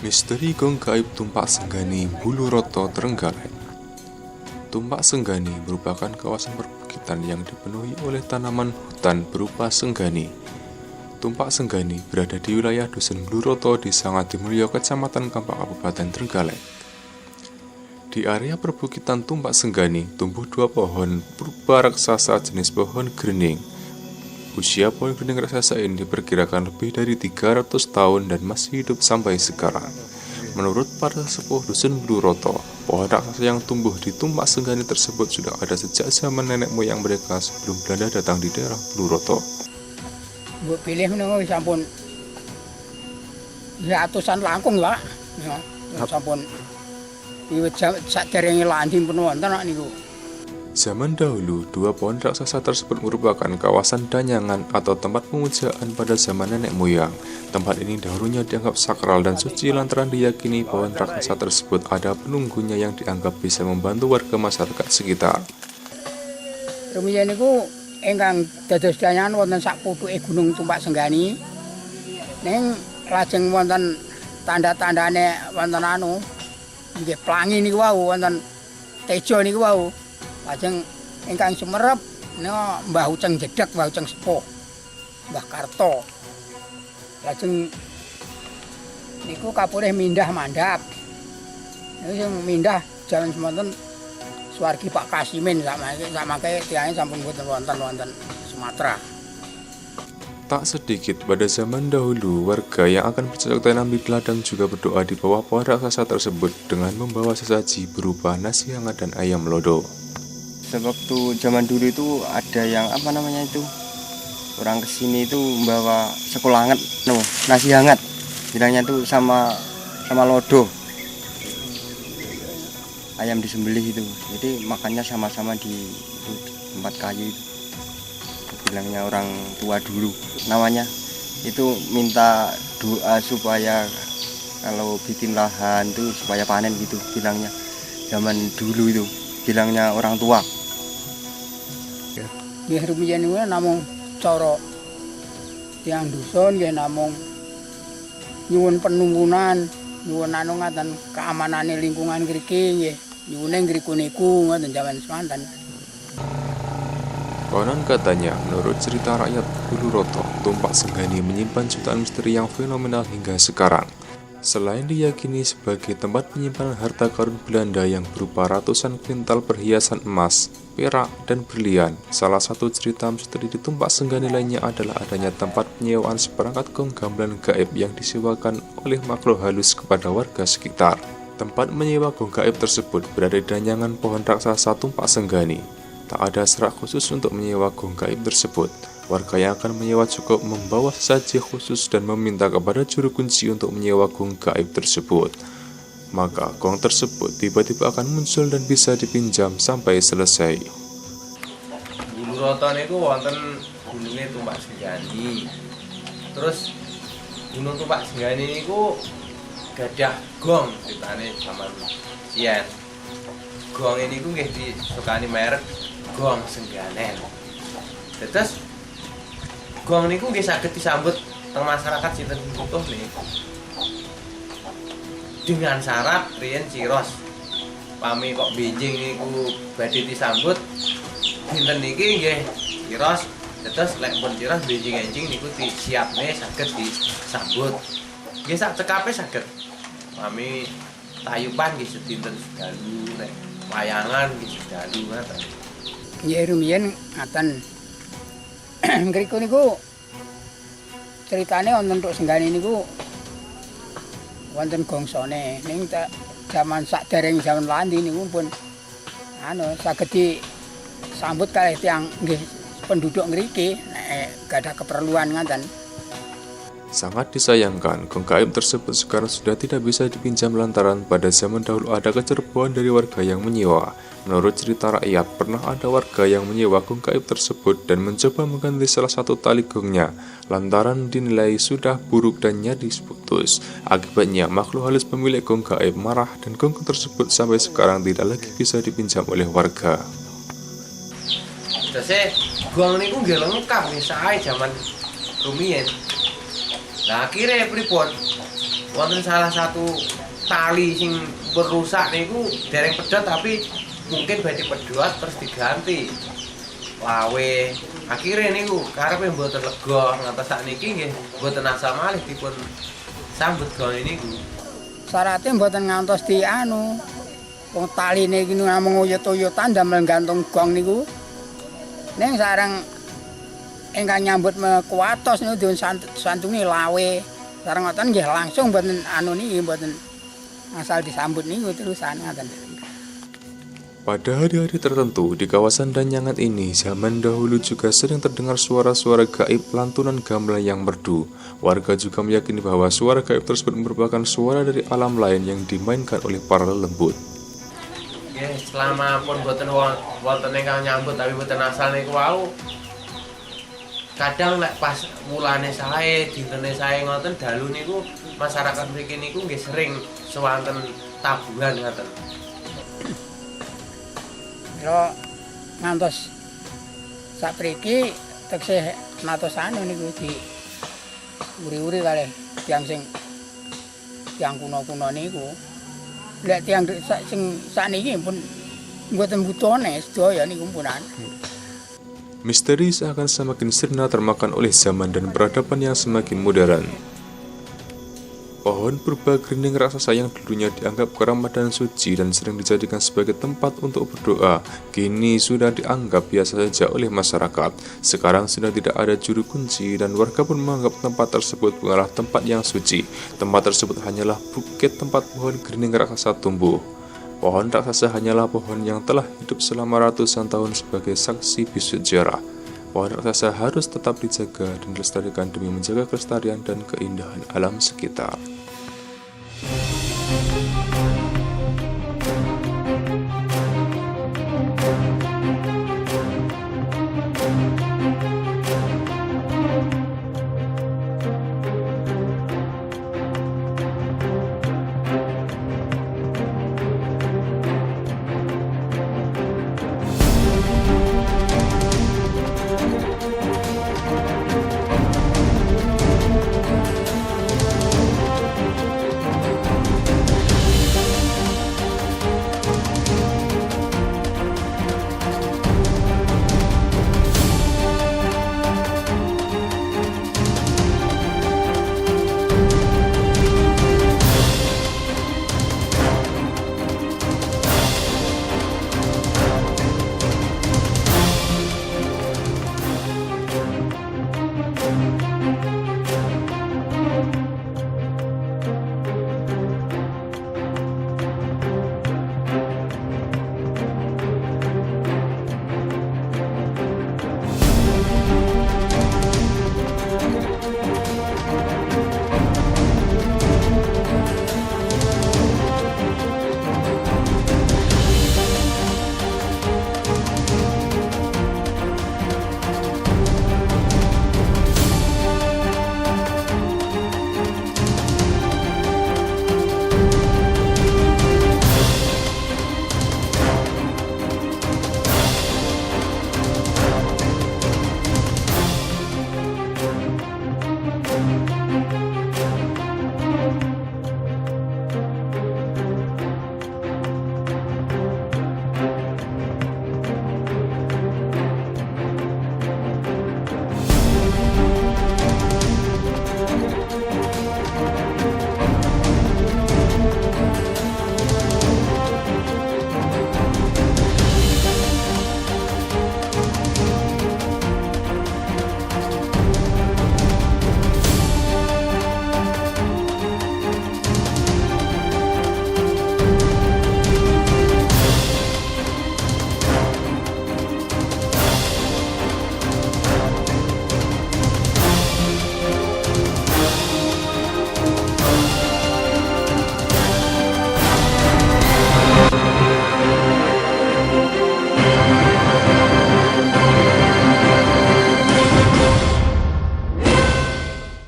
Misteri Gong Gaib Tumpak Senggani Buluroto Trenggalek. Tumpak Senggani merupakan kawasan perbukitan yang dipenuhi oleh tanaman hutan berupa senggani. Tumpak Senggani berada di wilayah Dusun Buluroto di Sangadimulyo, Kecamatan Kampak, Kabupaten Trenggalek. Di area perbukitan Tumpak Senggani tumbuh dua pohon purba raksasa jenis pohon gering. Usia pohon gering raksasa ini diperkirakan lebih dari 300 tahun dan masih hidup sampai sekarang. Menurut para sepuh Dusun Buluroto, pohon raksasa yang tumbuh di Tumpak Senggani tersebut sudah ada sejak zaman nenek moyang mereka sebelum Belanda datang di daerah Buluroto. Mbok pilih menunggu sampun ratusan langkung, Pak. Ya, sampun wiwit saderenge landing pun wonten niku. Zaman dahulu, dua pohon raksasa tersebut merupakan kawasan danyangan atau tempat pemujaan pada zaman nenek moyang. Tempat ini dahulunya dianggap sakral dan suci lantaran diyakini pohon raksasa tersebut ada penunggunya yang dianggap bisa membantu warga masyarakat sekitar. Rumiyin niku ingkang dados danyangan wonten sak putuke Gunung Tumpak Senggani. Ning lajeng wonten tanda-tandane wonten nggih plangi niku wau wonten tejo niku wau. Lajeng ingkang sumerep nika Mbah Uceng Jedeg, Mbah Uceng Sepuh, Mbah Karto. Lajeng niku kapurih mindah mandhap. Niku sing mindah jaman semonten Suwargi Pak Kasimin samangke tiyane sampun boten wonten Sumatera. Tak sedikit pada zaman dahulu, warga yang akan bercocok tanam di ladang juga berdoa di bawah pohon raksasa tersebut dengan membawa sesaji berupa nasi hangat dan ayam lodo. Sewaktu zaman dulu itu ada yang orang kesini itu membawa sekul hangat, nasi hangat, bilangnya itu sama lodo, ayam disembelih itu, jadi makannya sama-sama di tempat kayu itu, bilangnya orang tua dulu, namanya itu minta doa supaya kalau bikin lahan itu supaya panen gitu, bilangnya zaman dulu itu, bilangnya orang tua. Nggih rumiyin niku namung cara tiyang dusun nggih namung nyuwun penunggunan, nyuwun ngaten keamanane lingkungan ngriki nggih. Nyuwune ngriku niku ngoten jaman semanten. Konon katanya, menurut cerita rakyat Buluroto, Tumpak Senggani menyimpan jutaan misteri yang fenomenal hingga sekarang. Selain diyakini sebagai tempat penyimpanan harta karun Belanda yang berupa ratusan kuintal perhiasan emas, perak, dan berlian, salah satu cerita misteri di Tumpak Senggani lainnya adalah adanya tempat penyewaan seperangkat gong gamelan gaib yang disewakan oleh makhluk halus kepada warga sekitar. Tempat menyewa gong gaib tersebut berada di danyangan pohon raksasa Tumpak Senggani. Tak ada serak khusus untuk menyewa gong gaib tersebut. Warga yang akan menyewa cukup membawa sesaji khusus dan meminta kepada juru kunci untuk menyewa gong gaib tersebut. Maka gong tersebut tiba-tiba akan muncul dan bisa dipinjam sampai selesai. Buluroto niku wonten gununge Tumpak Senggani. Terus Gunung Tumpak Senggani niku gadah gong ditane zaman siyen. Gong ini ku nggih disukani merek Gong Sengganen. Terus gong niku nggih saged disambut teng masyarakat sinten butuh nih. Dengan syarat riyen ciros. Pami kok benjing niku badhe disambut dinten niki nggih ciros. Terus lek pun ciros benjing-enjing niku disiapne saged disambut. Nggih sak cekape saged. Pami tayupan nggih sedinten sedalu nek wayangan nggih sedalu ngoten. Nggih rumiyin ngaten. Ngriku niku ceritane wonten Tumpak Senggani niku wonten gongsone ning jaman sadereng zaman landi niku pun saged disambut kalih tiyang nggih penduduk ngriki nek gadah keperluan ngaten. Sangat disayangkan, gong gaib tersebut sekarang sudah tidak bisa dipinjam lantaran pada zaman dahulu ada kecerobohan dari warga yang menyewa. Menurut cerita rakyat, pernah ada warga yang menyewa gong gaib tersebut dan mencoba mengganti salah satu tali gongnya, lantaran dinilai sudah buruk dan nyaris putus. Akibatnya, makhluk halus pemilik gong gaib marah dan gong tersebut sampai sekarang tidak lagi bisa dipinjam oleh warga. Terus gong niku nggih lengkap nih sae jaman rumiyin. Nah akhirnya pripun? wonten salah satu tali sing merusak niku dereng pedhot tapi mungkin badhe pedhot terus diganti lawe. Akhirnya niku karepe mboten lega ngantos sakniki nggih mboten asal malih dipun sambut gawe niku. Syaratnya mboten ngantos di wong taline iki namung uyut-uyutan damel gantung gong niku. Ning sareng ingkang nyambut kuwatos niku dipun santuni lawe. Sareng ngoten nggih langsung mboten niki mboten asal disambut niku terusan ngoten. Pada hari-hari tertentu di kawasan Danyangat ini, zaman dahulu juga sering terdengar suara-suara gaib lantunan gamelan yang merdu. Warga juga meyakini bahwa suara gaib tersebut merupakan suara dari alam lain yang dimainkan oleh para lelembut. Nggih, selama pun boten wonten ingkang nyambut tapi boten asal niku wau. Kadang lek pas mulane sae, dintene sae ngoten dalu niku masyarakat mriki niku nggih sering sewanten tabuhan ngoten. Kalau ngantos sapriki teksih natos niku di uri-uri kalih tiyang kuno-kuno niku. Lek tiyang sing sakniki pun mboten butuhne sedaya niku punan. Misteri seakan semakin sirna termakan oleh zaman dan peradaban yang semakin modern. Pohon purba gerining raksasa yang dulunya dianggap keramat dan suci dan sering dijadikan sebagai tempat untuk berdoa, kini sudah dianggap biasa saja oleh masyarakat. Sekarang sudah tidak ada juru kunci dan warga pun menganggap tempat tersebut bukanlah tempat yang suci. Tempat tersebut hanyalah bukit tempat pohon gerining raksasa tumbuh. Pohon raksasa hanyalah pohon yang telah hidup selama ratusan tahun sebagai saksi bisu sejarah. Pohon raksasa harus tetap dijaga dan dilestarikan demi menjaga kelestarian dan keindahan alam sekitar.